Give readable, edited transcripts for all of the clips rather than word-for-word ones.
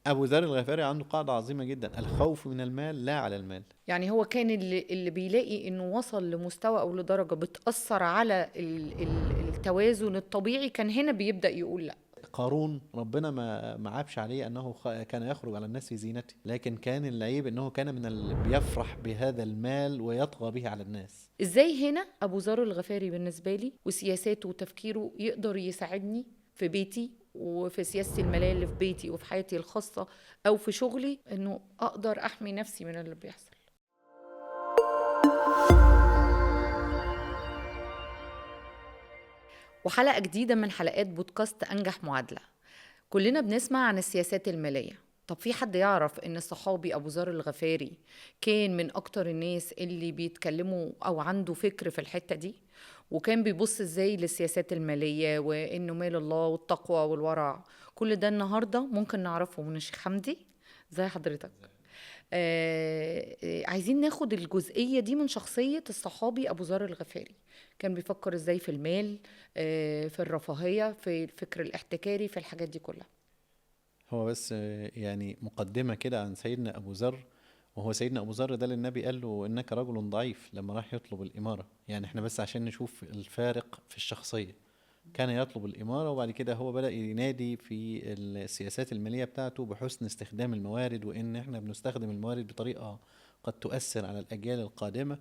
أبو ذر الغفاري عنده قاعدة عظيمة جدا: الخوف من المال لا على المال. يعني هو كان اللي بيلاقي انه وصل لمستوى او لدرجة بتأثر على التوازن الطبيعي، كان هنا بيبدأ يقول لا. قارون ربنا ما عابش عليه أنه كان يخرج على الناس في زينته، لكن كان العيب أنه كان من اللي بيفرح بهذا المال ويطغى به على الناس. ازاي هنا ابو ذر الغفاري بالنسبة لي وسياساته وتفكيره يقدر يساعدني في بيتي وفي سياسة المالية اللي في بيتي وفي حياتي الخاصة او في شغلي، انه اقدر احمي نفسي من اللي بيحصل. وحلقة جديدة من حلقات بودكاست أنجح معادلة. كلنا بنسمع عن السياسات المالية. طب في حد يعرف ان الصحابي ابو ذر الغفاري كان من اكتر الناس اللي بيتكلموا او عنده فكر في الحتة دي، وكان بيبص ازاي للسياسات المالية وانه مال الله والتقوى والورع؟ كل ده النهاردة ممكن نعرفه من الشيخ حمدي. زي حضرتك. عايزين ناخد الجزئية دي من شخصية الصحابي أبو ذر الغفاري. كان بيفكر ازاي في المال، في الرفاهية، في الفكر الاحتكاري، في الحاجات دي كلها. هو بس يعني مقدمة كده عن سيدنا أبو ذر. وهو سيدنا أبو ذر ده اللي النبي قال له إنك رجل ضعيف لما راح يطلب الإمارة. يعني إحنا بس عشان نشوف الفارق في الشخصية. كان يطلب الإمارة، وبعد كده هو بدأ ينادي في السياسات المالية بتاعته بحسن استخدام الموارد، وإن إحنا بنستخدم الموارد بطريقة قد تؤثر على الأجيال القادمة.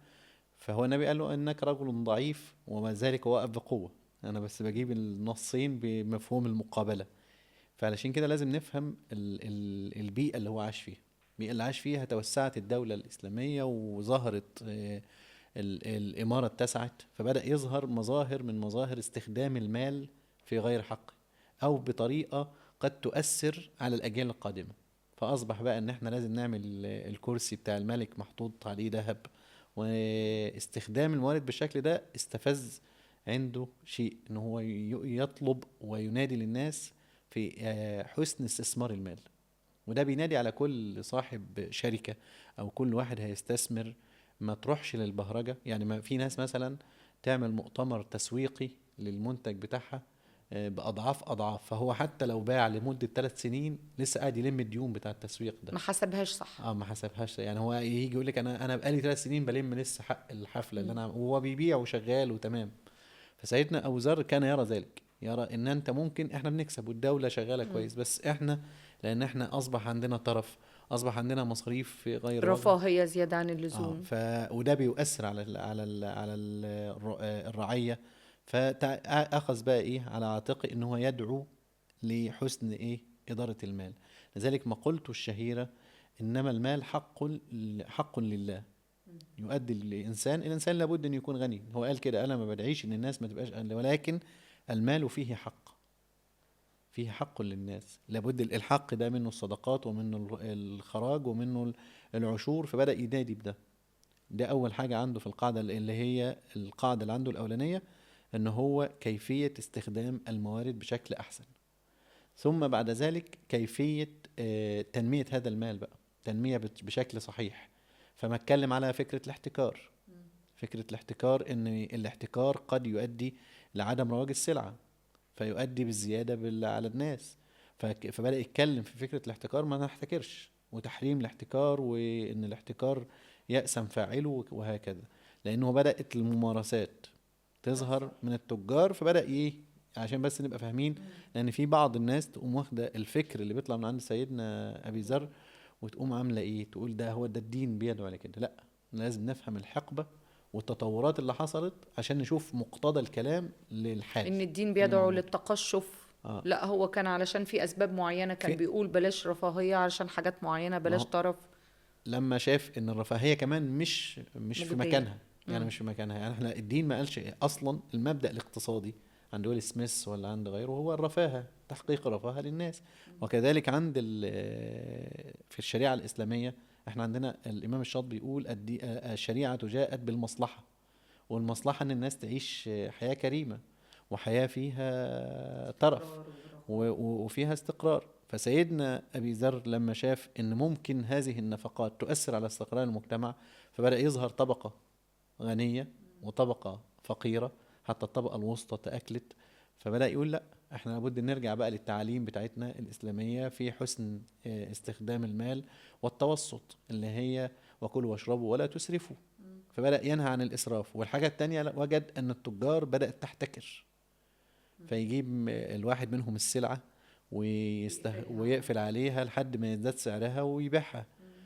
فهو النبي قال له إنك رجل ضعيف، وما ذلك هو واقف بقوة. أنا بس بجيب النصين بمفهوم المقابلة. فعلشان كده لازم نفهم البيئة اللي هو عاش فيها. البيئة اللي عاش فيها توسعت الدولة الإسلامية، وظهرت الإمارة اتسعت، فبدأ يظهر مظاهر من مظاهر استخدام المال في غير حقه، أو بطريقة قد تؤثر على الأجيال القادمة. فأصبح بقى إن إحنا لازم نعمل الكرسي بتاع الملك محطوط عليه ذهب. واستخدام الموارد بالشكل ده استفز عنده شيء إن هو يطلب وينادي للناس في حسن استثمار المال. وده بينادي على كل صاحب شركة أو كل واحد هيستثمر: ما تروحش للبهرجة. يعني ما في ناس مثلا تعمل مؤتمر تسويقي للمنتج بتاعها بأضعاف أضعاف، فهو حتى لو باع لمدة 3 سنين لسه قاعد يلم الديون بتاع التسويق ده. ما حسبهاش صح. اه، ما حسبهاش. يعني هو يجي يقول لك انا بقالي 3 سنين بلم لسه حق الحفله اللي مم. انا وهو بيبيع وشغال وتمام. فسيدنا ابو ذر كان يرى ذلك، يرى ان انت ممكن احنا بنكسب والدوله شغاله مم. كويس، بس احنا لان احنا اصبح عندنا طرف، اصبح عندنا مصاريف غير واجبه. رفاهية زيادة عن اه اللزوم. ف وده بيؤثر الرعيه. فاخذ بقى ايه على عاتقه ان هو يدعو لحسن ايه اداره المال. لذلك مقولته الشهيره: انما المال حق لله يؤدي الانسان لابد ان يكون غني. هو قال كده: انا ما بدعيش ان الناس ما تبقاش غنية، ولكن المال فيه حق، فيه حق للناس، لابد الحق ده منه الصدقات ومنه الخراج ومنه العشور. فبدأ ينادي بده. ده اول حاجة عنده في القاعدة اللي هي القاعدة اللي عنده الاولانية: ان هو كيفية استخدام الموارد بشكل احسن. ثم بعد ذلك كيفية تنمية هذا المال بقى، تنمية بشكل صحيح. فما اتكلم على فكرة الاحتكار. فكرة الاحتكار ان الاحتكار قد يؤدي لعدم رواج السلعة، فيؤدي بالزيادة على الناس. فبدأ يتكلم في فكرة الاحتكار: ما نحتكرش، وتحريم الاحتكار، وان الاحتكار يأسم فاعله، وهكذا. لانه بدأت الممارسات تظهر من التجار، فبدأ ايه، عشان بس نبقى فاهمين. لان في بعض الناس تقوم واخده الفكر اللي بيطلع من عند سيدنا ابي ذر، وتقوم عامله ايه، تقول ده هو ده الدين بيدعو على كده. لا، لازم نفهم الحقبه والتطورات اللي حصلت عشان نشوف مقتضى الكلام للحال ان الدين اللي بيدعو موجود. للتقشف. اه لا، هو كان علشان في اسباب معينة كان في بيقول بلاش رفاهية، علشان حاجات معينة ما بلاش هو طرف. لما شاف ان الرفاهيه كمان مش في مجدية. مكانها. يعني مم. مش في مكانها. يعني احنا الدين ما قالش اصلا المبدأ الاقتصادي عند ويل سميث ولا عند غيره هو الرفاهه، تحقيق الرفاهه للناس. وكذلك عند في الشريعه الاسلاميه احنا عندنا الامام الشاطبي بيقول: الشريعه جاءت بالمصلحه، والمصلحه ان الناس تعيش حياه كريمه، وحياه فيها ترف، استقرار ورخاء. وفيها استقرار. فسيدنا أبي ذر لما شاف أن ممكن هذه النفقات تؤثر على استقرار المجتمع، فبدأ يظهر طبقة غنية وطبقة فقيرة، حتى الطبقة الوسطى تأكلت. فبدأ يقول لا، احنا لابد نرجع بقى للتعاليم بتاعتنا الإسلامية في حسن استخدام المال والتوسط، اللي هي وكلوا واشربوا ولا تسرفوا. فبدأ ينهى عن الإسراف. والحاجة التانية وجد أن التجار بدأت تحتكر، فيجيب الواحد منهم السلعة ويقفل عليها لحد ما يزداد سعرها ويبيعها.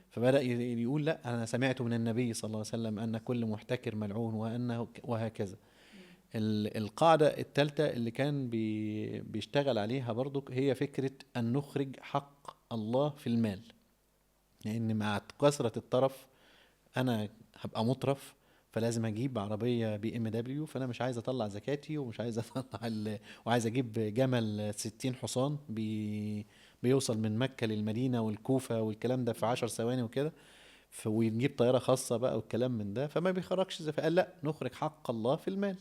فبدأ يقول لا، أنا سمعت من النبي صلى الله عليه وسلم أن كل محتكر ملعون وأنه وهكذا. القاعدة الثالثة اللي كان بيشتغل عليها برضو هي فكرة أن نخرج حق الله في المال، لأن مع كثرة الطرف أنا هبقى مطرف، فلازم أجيب عربية BMW، فأنا مش عايز أطلع زكاتي ومش عايز أطلع وعايز أجيب جمل 60 حصان بيوصل من مكة للمدينة والكوفة والكلام ده في 10 ثواني وكده، ونجيب طيارة خاصة بقى والكلام من ده، فما بيخرجش زي. فقال لا، نخرج حق الله في المال.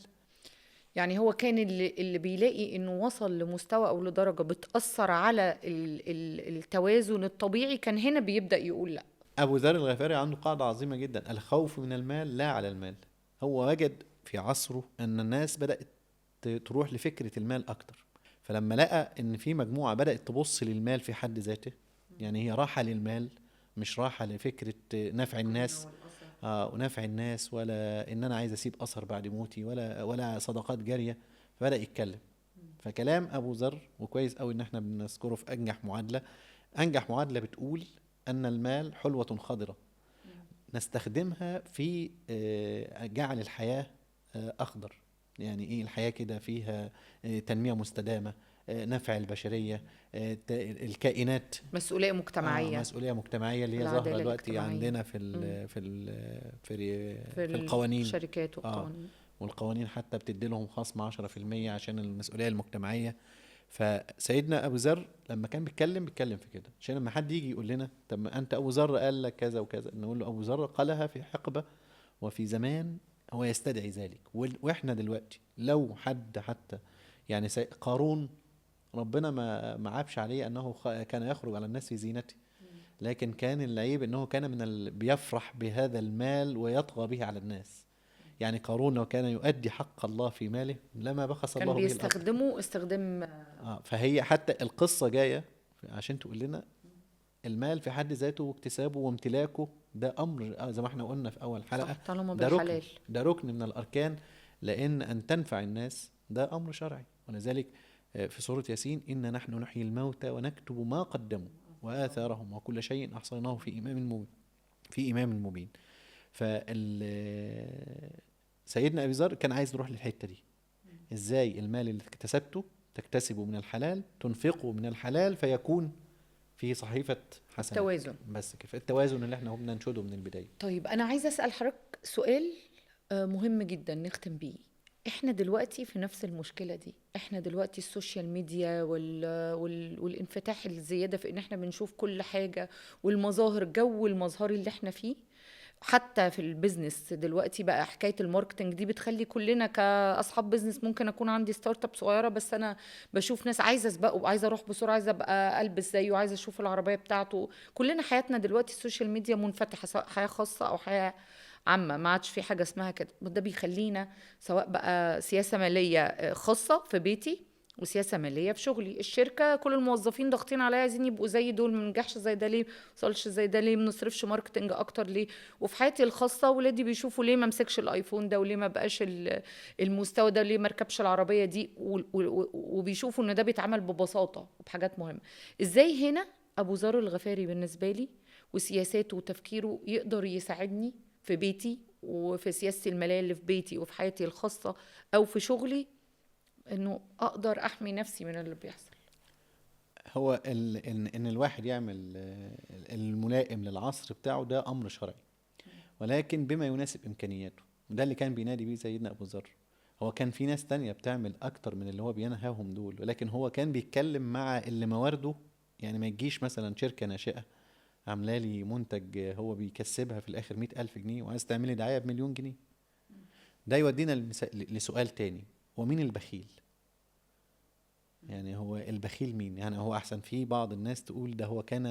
يعني هو كان اللي بيلاقي انه وصل لمستوى او لدرجة بتأثر على التوازن الطبيعي، كان هنا بيبدأ يقول لا. أبو ذر الغفاري عنده قاعدة عظيمة جدا: الخوف من المال لا على المال. هو وجد في عصره أن الناس بدأت تروح لفكرة المال أكتر، فلما لقى أن في مجموعة بدأت تبص للمال في حد ذاته، يعني هي راحة للمال مش راحة لفكرة نفع الناس، ونفع الناس، ولا ان انا عايز اسيب اثر بعد موتي، ولا صدقات جارية. فبدأ يتكلم. فكلام ابو ذر، وكويس قوي ان احنا بنذكره في انجح معادلة بتقول ان المال حلوة خضرة نستخدمها في جعل الحياة اخضر. يعني ايه الحياة كده؟ فيها تنمية مستدامة، نفع البشرية، الكائنات، مسؤولية مجتمعية. مسؤولية مجتمعية اللي هي ظاهرة العدالة دلوقتي الاجتماعية. عندنا في القوانين. الشركات والقوانين. والقوانين حتى بتدي لهم خصم 10% عشان المسؤولية المجتمعية. فسيدنا أبو ذر لما كان بيتكلم في كده، عشان لما حد يجي يقول لنا طب ما أنت أبو ذر قال لك كذا وكذا، نقول له أبو ذر قالها في حقبة وفي زمان هو يستدعي ذلك. وإحنا دلوقتي لو حد حتى يعني قارون، ربنا ما عابش عليه أنه كان يخرج على الناس في زينته، لكن كان العيب أنه كان بيفرح بهذا المال ويطغى به على الناس. يعني قارون لو كان يؤدي حق الله في ماله لما بخس كان الله به الأرض. بيستخدمه استخدام. فهي حتى القصة جاية عشان تقول لنا المال في حد ذاته واكتسابه وامتلاكه ده أمر، زي ما احنا قلنا في أول حلقة، طالما ده ركن، بالحلال. ده ركن من الأركان، لأن أن تنفع الناس ده أمر شرعي. ولذلك في سورة ياسين: إن نحن نحيي الموتى ونكتب ما قدموا وآثارهم وكل شيء أحصيناه في إمام مبين. سيدنا أبي ذر كان عايز يروح للحتة دي: إزاي المال اللي اكتسبته تكتسبه من الحلال، تنفقه من الحلال، فيكون في صحيفة حسنات. توازن. بس كيف التوازن اللي احنا قلنا ننشده من البداية. طيب أنا عايزة أسأل حضرتك سؤال مهم جدا نختم بيه. احنا دلوقتي في نفس المشكلة دي. احنا دلوقتي السوشيال ميديا والانفتاح الزيادة في ان احنا بنشوف كل حاجة، والمظاهر، جو المظهري اللي احنا فيه. حتى في البيزنس دلوقتي بقى حكاية الماركتنج دي بتخلي كلنا كأصحاب بيزنس، ممكن أكون عندي ستارت اب صغيرة بس أنا بشوف ناس عايزة أسبقه وعايزة أروح بسرعة، عايزة أبقى ألبس زيه وعايزة أشوف العربية بتاعته. كلنا حياتنا دلوقتي السوشيال ميديا منفتحة، سواء حياة خاصة أو حياة عامة، ما عادش في حاجة اسمها كده. ده بيخلينا سواء بقى سياسة مالية خاصة في بيتي وسياسة مالية في شغلي. الشركة كل الموظفين ضاغطين عليا، عايزين يبقوا زي دول، ما ننجحش زي ده ليه، وصلش زي ده ليه، ما نصرفش ماركتنج اكتر ليه. وفي حياتي الخاصة ولادي بيشوفوا ليه ما مسكش الايفون ده، وليه ما بقاش المستوى ده، ليه ما ركبش العربية دي، وبيشوفوا ان ده بيتعمل ببساطة وبحاجات مهمة. ازاي هنا ابو ذر الغفاري بالنسبة لي وسياساته وتفكيره يقدر يساعدني في بيتي وفي سياستي المالية اللي في بيتي وفي حياتي الخاصة او في شغلي، انه اقدر احمي نفسي من اللي بيحصل؟ هو ان الواحد يعمل الملائم للعصر بتاعه ده امر شرعي، ولكن بما يناسب امكانياته. ده اللي كان بينادي بيه سيدنا ابو ذر. هو كان في ناس تانية بتعمل اكتر من اللي هو بينهاهم دول، ولكن هو كان بيتكلم مع اللي موارده. يعني ما يجيش مثلا شركة ناشئة عامله لي منتج هو بيكسبها في الاخر 100,000 جنيه وعايز تعملي دعاية ب1,000,000 جنيه. ده يودينا لسؤال تاني: ومين البخيل؟ يعني هو البخيل مين؟ يعني هو احسن في بعض الناس تقول ده هو كان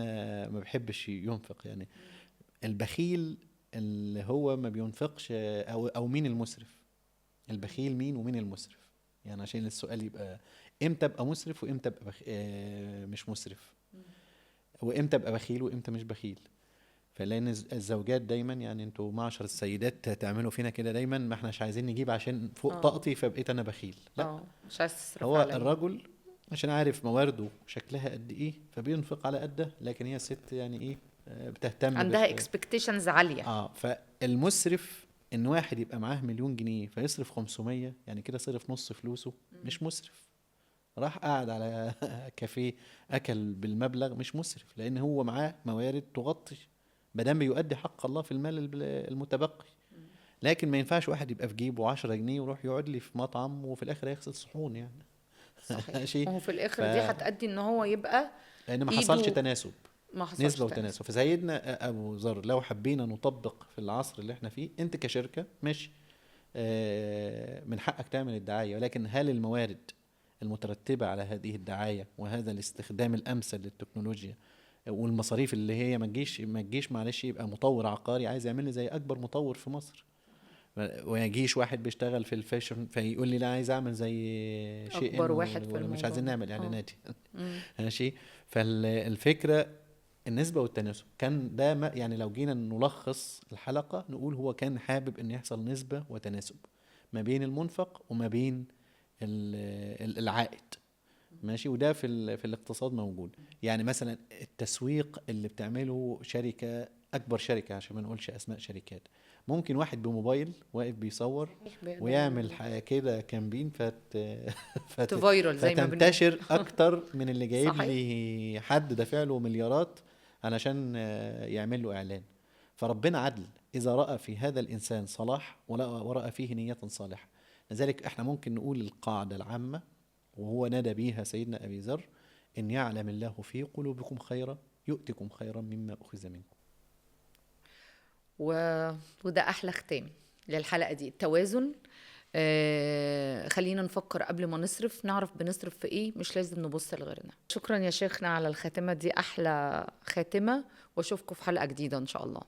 ما بيحبش ينفق. يعني البخيل اللي هو ما بينفقش، او مين المسرف؟ البخيل مين ومين المسرف؟ يعني عشان السؤال يبقى امتى ابقى مسرف وامتى ابقى مش مسرف، وامتى ابقى بخيل وامتى مش بخيل. فلان الزوجات دايما، يعني انتوا معشر السيدات تعملوا فينا كده دايما، ما احناش عايزين نجيب عشان فوق اه طاقتي فبقيت انا بخيل، لا. مش عايز تصرف هو عليا. الرجل عشان عارف موارده شكلها قد ايه فبينفق على قده، لكن هي الست يعني ايه، بتهتم عندها اكسبكتيشنز عالية. فالمسرف ان واحد يبقى معاه 1,000,000 جنيه فيصرف 500، يعني كده صرف نص فلوسه، مش مسرف. راح قاعد على كافيه اكل بالمبلغ، مش مسرف، لان هو معاه موارد تغطي مادام بيؤدي حق الله في المال المتبقي. لكن ما ينفعش واحد يبقى في جيبه 10 جنيه ويروح يقعد لي في مطعم وفي الاخر يغسل صحون يعني. صحيح، ماشي. وهو في ف الاخر دي هتأدي ان هو يبقى لان ما حصلش ايده تناسب، ما حصلش نسبة تناسب. وتناسب. فسيدنا أبو ذر لو حبينا نطبق في العصر اللي احنا فيه، انت كشركة ماشي، من حقك تعمل الدعاية، ولكن هل الموارد المترتبة على هذه الدعاية وهذا الاستخدام الأمثل للتكنولوجيا والمصاريف اللي هي ما تجيش معلش يبقى مطور عقاري عايز يعمل لي زي أكبر مطور في مصر، ويجيش واحد بيشتغل في الفاشن فيقول لي لا عايز اعمل زي شيء اكبر واحد في ولا مش الموضوع عايزين ده. نعمل اعلانات مم. ماشي. فالفكرة النسبة والتناسب كان ده يعني لو جينا نلخص الحلقة نقول هو كان حابب ان يحصل نسبة وتناسب ما بين المنفق وما بين العائد. ماشي. وده في الاقتصاد موجود. يعني مثلا التسويق اللي بتعمله شركة، اكبر شركة عشان ما نقولش اسماء شركات، ممكن واحد بموبايل واقف بيصور بيقدر ويعمل يعمل كده كامبين تفايرل زي ما بنقول. فتنتشر اكتر من اللي جايب صحيح. لي حد دافع له مليارات علشان يعمل له اعلان. فربنا عدل اذا راى في هذا الانسان صلاح ورأى فيه نية صالحة. لذلك احنا ممكن نقول القاعدة العامة وهو نادى بيها سيدنا ابي ذر: ان يعلم الله في قلوبكم خيرا يؤتكم خيرا مما اخذ منكم. وده احلى ختام للحلقة دي، التوازن. خلينا نفكر قبل ما نصرف، نعرف بنصرف في ايه، مش لازم نبص لغيرنا. شكرا يا شيخنا على الخاتمة دي، احلى خاتمة، واشوفكم في حلقة جديدة ان شاء الله.